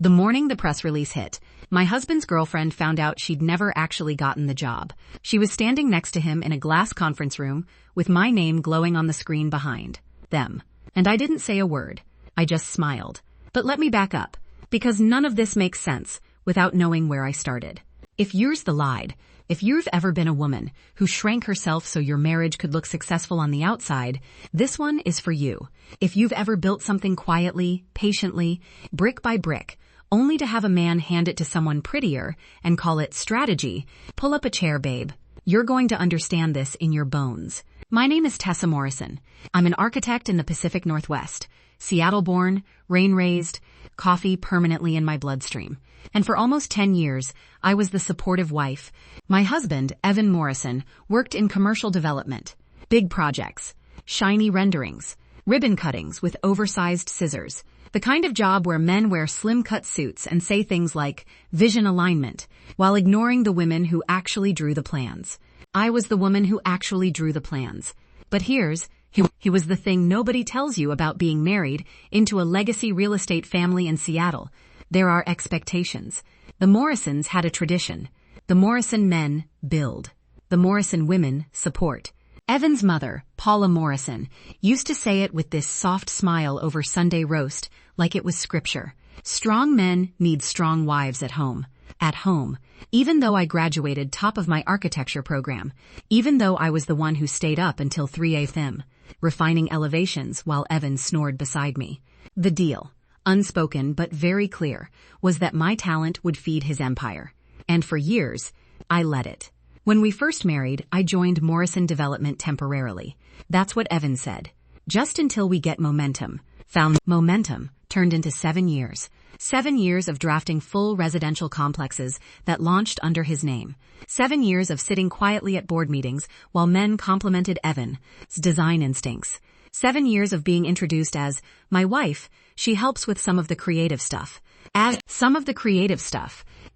The morning the press release hit, my husband's girlfriend found out she'd never actually gotten the job. She was standing next to him in a glass conference room with my name glowing on the screen behind them. And I didn't say a word. I just smiled. But let me back up, because none of this makes sense without knowing where I started. If you've ever been a woman who shrank herself so your marriage could look successful on the outside, this one is for you. If you've ever built something quietly, patiently, brick by brick, only to have a man hand it to someone prettier and call it strategy, pull up a chair, babe. You're going to understand this in your bones. My name is Tessa Morrison. I'm an architect in the Pacific Northwest. Seattle-born, rain-raised, coffee permanently in my bloodstream. And for almost 10 years, I was the supportive wife. My husband, Evan Morrison, worked in commercial development. Big projects, shiny renderings, ribbon cuttings with oversized scissors. The kind of job where men wear slim-cut suits and say things like vision alignment, while ignoring the women who actually drew the plans. I was the woman who actually drew the plans. But he was the thing nobody tells you about being married into a legacy real estate family in Seattle. There are expectations. The Morrisons had a tradition. The Morrison men build. The Morrison women support. Evan's mother, Paula Morrison, used to say it with this soft smile over Sunday roast like it was scripture. Strong men need strong wives at home. At home. Even though I graduated top of my architecture program. Even though I was the one who stayed up until 3 a.m. refining elevations while Evan snored beside me. The deal, unspoken but very clear, was that my talent would feed his empire. And for years, I let it. When we first married, I joined Morrison Development temporarily. That's what Evan said. Just until we get momentum. Found momentum turned into 7 years. 7 years of drafting full residential complexes that launched under his name. 7 years of sitting quietly at board meetings while men complimented Evan's design instincts. 7 years of being introduced as my wife. She helps with some of the creative stuff.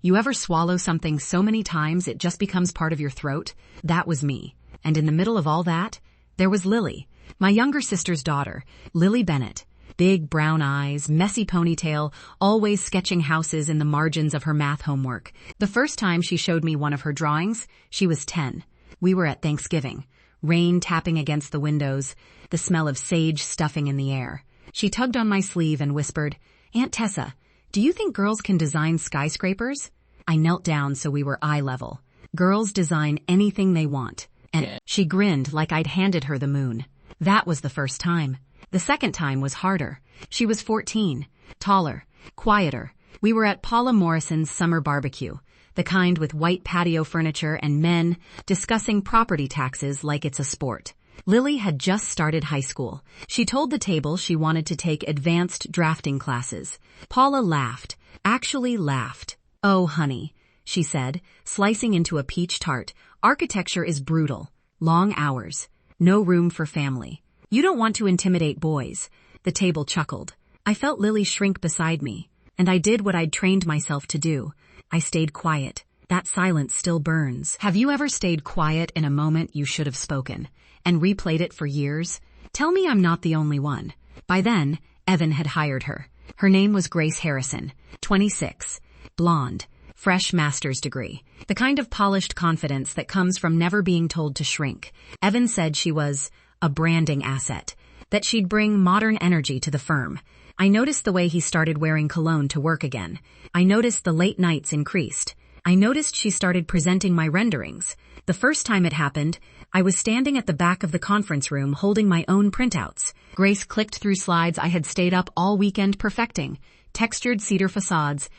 You ever swallow something so many times it just becomes part of your throat? That was me. And in the middle of all that, there was Lily, my younger sister's daughter, Lily Bennett. Big brown eyes, messy ponytail, always sketching houses in the margins of her math homework. The first time she showed me one of her drawings, she was 10. We were at Thanksgiving. Rain tapping against the windows, the smell of sage stuffing in the air. She tugged on my sleeve and whispered, "Aunt Tessa, do you think girls can design skyscrapers?" I knelt down so we were eye level. Girls design anything they want. And she grinned like I'd handed her the moon. That was the first time. The second time was harder. She was 14, taller, quieter. We were at Paula Morrison's summer barbecue, the kind with white patio furniture and men discussing property taxes like it's a sport. Lily had just started high school. She told the table she wanted to take advanced drafting classes. Paula laughed, actually laughed. "Oh, honey," she said, slicing into a peach tart. "Architecture is brutal. Long hours. No room for family. You don't want to intimidate boys." The table chuckled. I felt Lily shrink beside me, and I did what I'd trained myself to do. I stayed quiet. That silence still burns. Have you ever stayed quiet in a moment you should have spoken, and replayed it for years? Tell me I'm not the only one. By then, Evan had hired her. Her name was Grace Harrison, 26, blonde, fresh master's degree, the kind of polished confidence that comes from never being told to shrink. Evan said she was a branding asset, that she'd bring modern energy to the firm. I noticed the way he started wearing cologne to work again. I noticed the late nights increased. I noticed she started presenting my renderings. The first time it happened, I was standing at the back of the conference room holding my own printouts. Grace clicked through slides I had stayed up all weekend perfecting, textured cedar facades,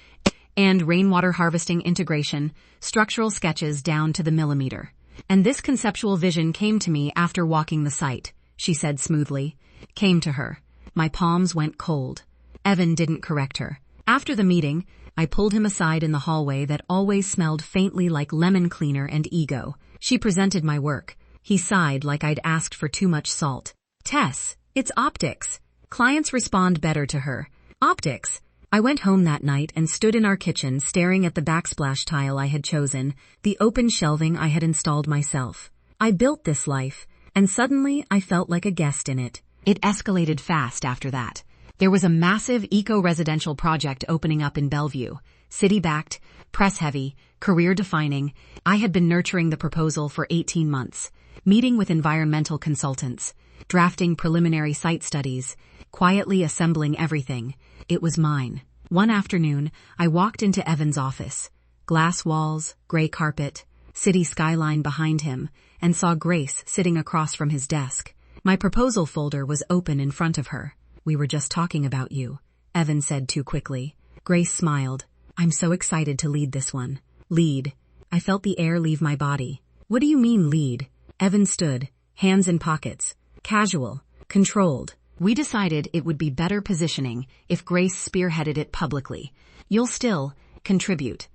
and rainwater harvesting integration, structural sketches down to the millimeter. "And this conceptual vision came to me after walking the site," she said smoothly. Came to her. My palms went cold. Evan didn't correct her. After the meeting, I pulled him aside in the hallway that always smelled faintly like lemon cleaner and ego. She presented my work. He sighed like I'd asked for too much salt. "Tess, it's optics. Clients respond better to her. Optics." I went home that night and stood in our kitchen staring at the backsplash tile I had chosen, the open shelving I had installed myself. I built this life, and suddenly I felt like a guest in it. It escalated fast after that. There was a massive eco-residential project opening up in Bellevue, city-backed, press-heavy, career-defining. I had been nurturing the proposal for 18 months, meeting with environmental consultants, drafting preliminary site studies, quietly assembling everything. It was mine. One afternoon, I walked into Evan's office. Glass walls, gray carpet, city skyline behind him, and saw Grace sitting across from his desk. My proposal folder was open in front of her. "We were just talking about you," Evan said too quickly. Grace smiled. "I'm so excited to lead this one." "Lead?" I felt the air leave my body. "What do you mean, lead?" Evan stood, hands in pockets. Casual, controlled. "We decided it would be better positioning if Grace spearheaded it publicly. You'll still contribute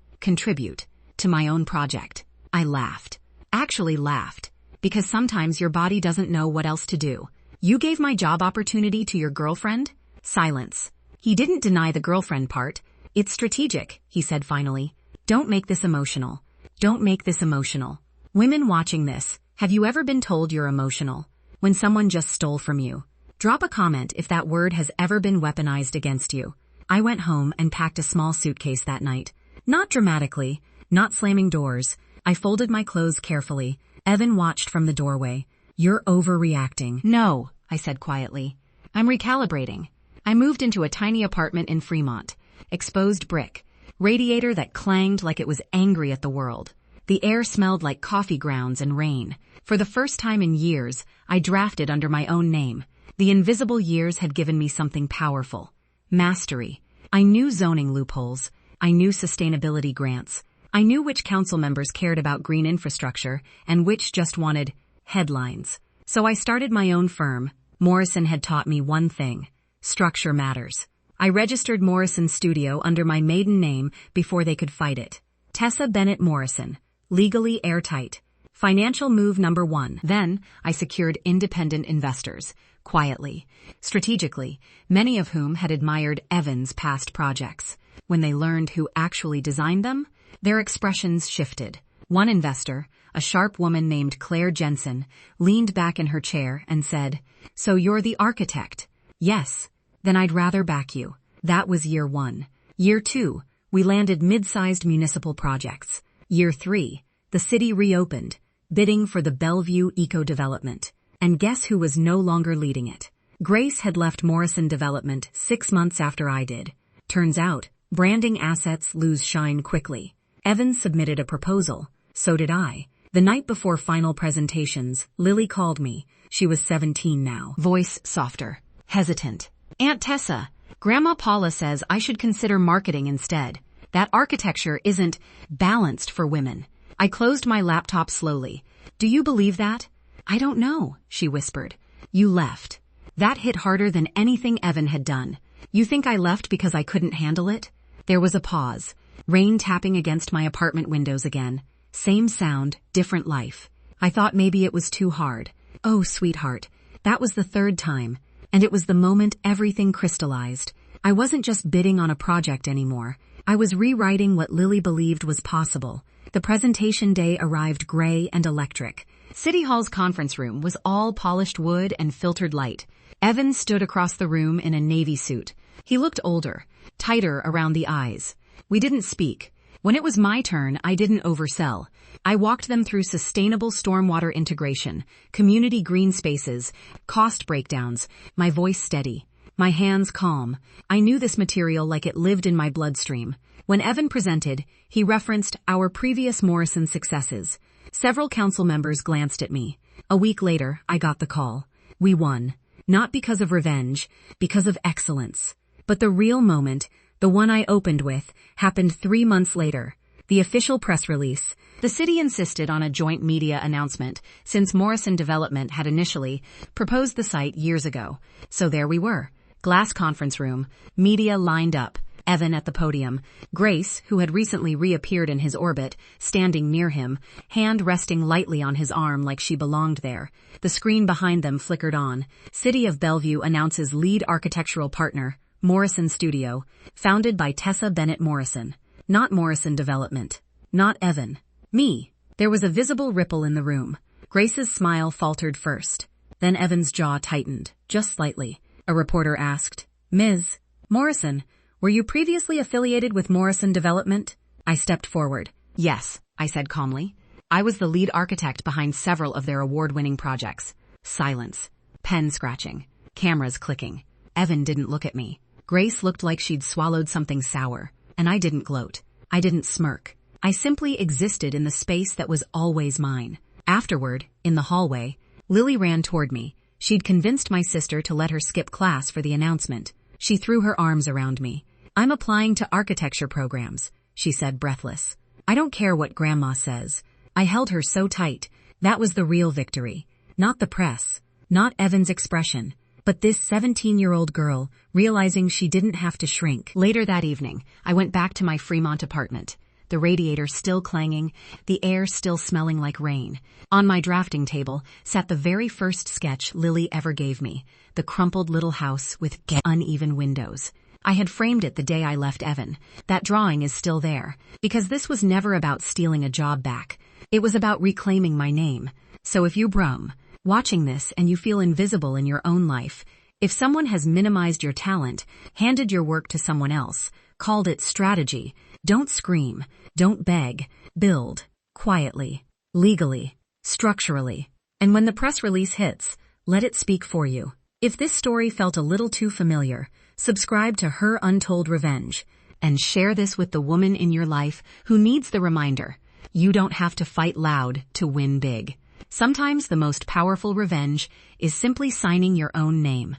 to my own project." I laughed. Actually laughed. Because sometimes your body doesn't know what else to do. "You gave my job opportunity to your girlfriend?" Silence. He didn't deny the girlfriend part. "It's strategic," he said finally. "Don't make this emotional. Don't make this emotional. Women watching this, have you ever been told you're emotional? When someone just stole from you? Drop a comment if that word has ever been weaponized against you." I went home and packed a small suitcase that night. Not dramatically, not slamming doors. I folded my clothes carefully. Evan watched from the doorway. "You're overreacting." "No," I said quietly. "I'm recalibrating." I moved into a tiny apartment in Fremont. Exposed brick. Radiator that clanged like it was angry at the world. The air smelled like coffee grounds and rain. For the first time in years, I drafted under my own name. The invisible years had given me something powerful. Mastery. I knew zoning loopholes. I knew sustainability grants. I knew which council members cared about green infrastructure and which just wanted headlines. So I started my own firm. Morrison had taught me one thing. Structure matters. I registered Morrison Studio under my maiden name before they could fight it. Tessa Bennett Morrison. Legally airtight. Financial move number 1. Then, I secured independent investors. Quietly. Strategically. Many of whom had admired Evan's past projects. When they learned who actually designed them, their expressions shifted. One investor, a sharp woman named Claire Jensen, leaned back in her chair and said, "So you're the architect?" "Yes." "Then I'd rather back you." That was year 1. Year 2, we landed mid-sized municipal projects. Year 3, the city reopened, bidding for the Bellevue eco-development. And guess who was no longer leading it? Grace had left Morrison Development 6 months after I did. Turns out, branding assets lose shine quickly. Evan submitted a proposal. So did I. The night before final presentations, Lily called me. She was 17 now. Voice softer. Hesitant. "Aunt Tessa, Grandma Paula says I should consider marketing instead. That architecture isn't balanced for women." I closed my laptop slowly. "Do you believe that?" "I don't know," she whispered. "You left." That hit harder than anything Evan had done. "You think I left because I couldn't handle it?" There was a pause. Rain tapping against my apartment windows again. Same sound, different life. I thought maybe it was too hard. Oh, sweetheart. That was the 3rd time. And it was the moment everything crystallized. I wasn't just bidding on a project anymore. I was rewriting what Lily believed was possible. The presentation day arrived gray and electric. City Hall's conference room was all polished wood and filtered light. Evan stood across the room in a navy suit. He looked older, tighter around the eyes. We didn't speak. When it was my turn, I didn't oversell. I walked them through sustainable stormwater integration, community green spaces, cost breakdowns, my voice steady, my hands calm. I knew this material like it lived in my bloodstream. When Evan presented, he referenced our previous Morrison successes. Several council members glanced at me. A week later, I got the call. We won. Not because of revenge, because of excellence. But the real moment, the one I opened with, happened 3 months later. The official press release. The city insisted on a joint media announcement, since Morrison Development had initially proposed the site years ago. So there we were. Glass conference room, media lined up, Evan at the podium, Grace, who had recently reappeared in his orbit, standing near him, hand resting lightly on his arm like she belonged there. The screen behind them flickered on. City of Bellevue announces lead architectural partner, Morrison Studio, founded by Tessa Bennett Morrison. Not Morrison Development. Not Evan. Me. There was a visible ripple in the room. Grace's smile faltered first. Then Evan's jaw tightened, just slightly. A reporter asked, Ms. Morrison, were you previously affiliated with Morrison Development? I stepped forward. Yes, I said calmly. I was the lead architect behind several of their award-winning projects. Silence. Pen scratching. Cameras clicking. Evan didn't look at me. Grace looked like she'd swallowed something sour. And I didn't gloat. I didn't smirk. I simply existed in the space that was always mine. Afterward, in the hallway, Lily ran toward me. She'd convinced my sister to let her skip class for the announcement. She threw her arms around me. I'm applying to architecture programs, she said, breathless. I don't care what Grandma says. I held her so tight. That was the real victory. Not the press. Not Evan's expression. But this 17-year-old girl, realizing she didn't have to shrink. Later that evening, I went back to my Fremont apartment. The radiator still clanging, the air still smelling like rain. On my drafting table sat the very first sketch Lily ever gave me, the crumpled little house with uneven windows. I had framed it the day I left Evan. That drawing is still there, because this was never about stealing a job back. It was about reclaiming my name. So if you watching this and you feel invisible in your own life, if someone has minimized your talent, handed your work to someone else, called it strategy, don't scream, don't beg, build, quietly, legally, structurally. And when the press release hits, let it speak for you. If this story felt a little too familiar, subscribe to Her Untold Revenge, and share this with the woman in your life who needs the reminder. You don't have to fight loud to win big. Sometimes the most powerful revenge is simply signing your own name.